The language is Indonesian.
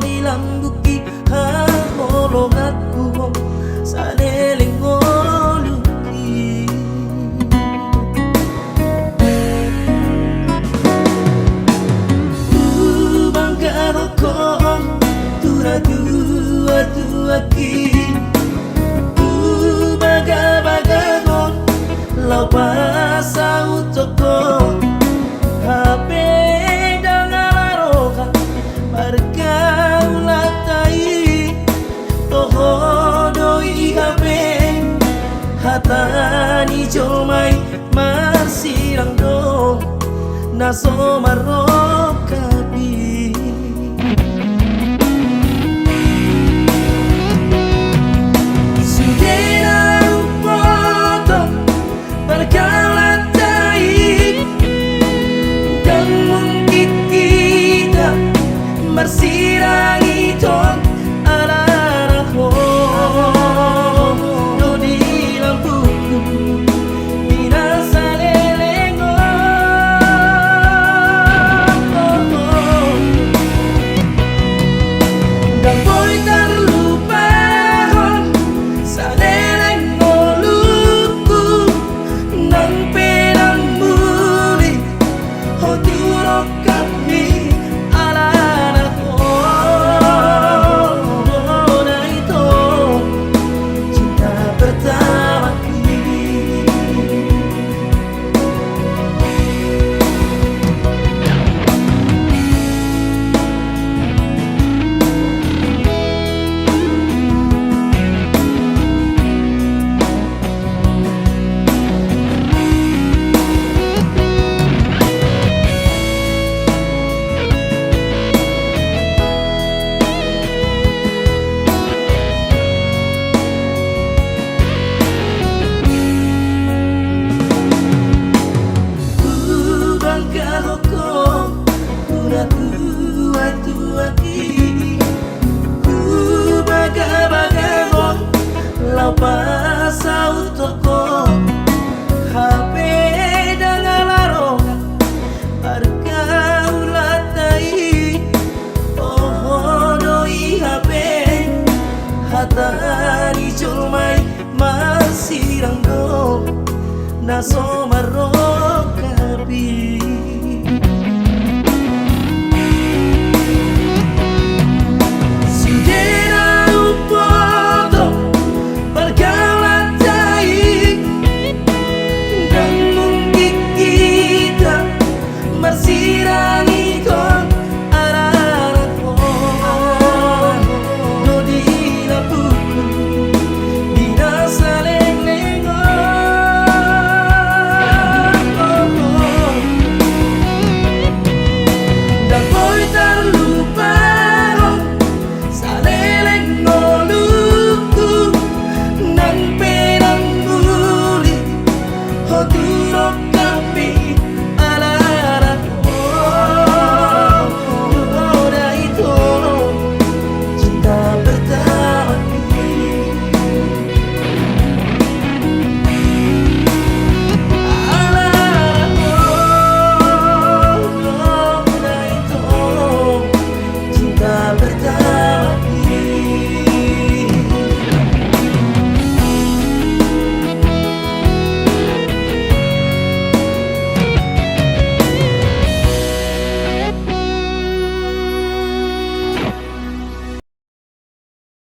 di lambuki hamolongatku saneling ngoluki bangga rokok tura dua ki baga lau pasa utoko HP dangalaroka markaulatai tohodoi HP hatani jomai masirang do naso marokabi Marsirangi tong araraho do di lampuku binasa lelengo dan boy terlupa sa lelengo luku nang penang muli hodurok kami pasa utoko HP dangalaroka arkaulatai tohodoi HP hatani jomai masirang do naso marokabi Marsirangi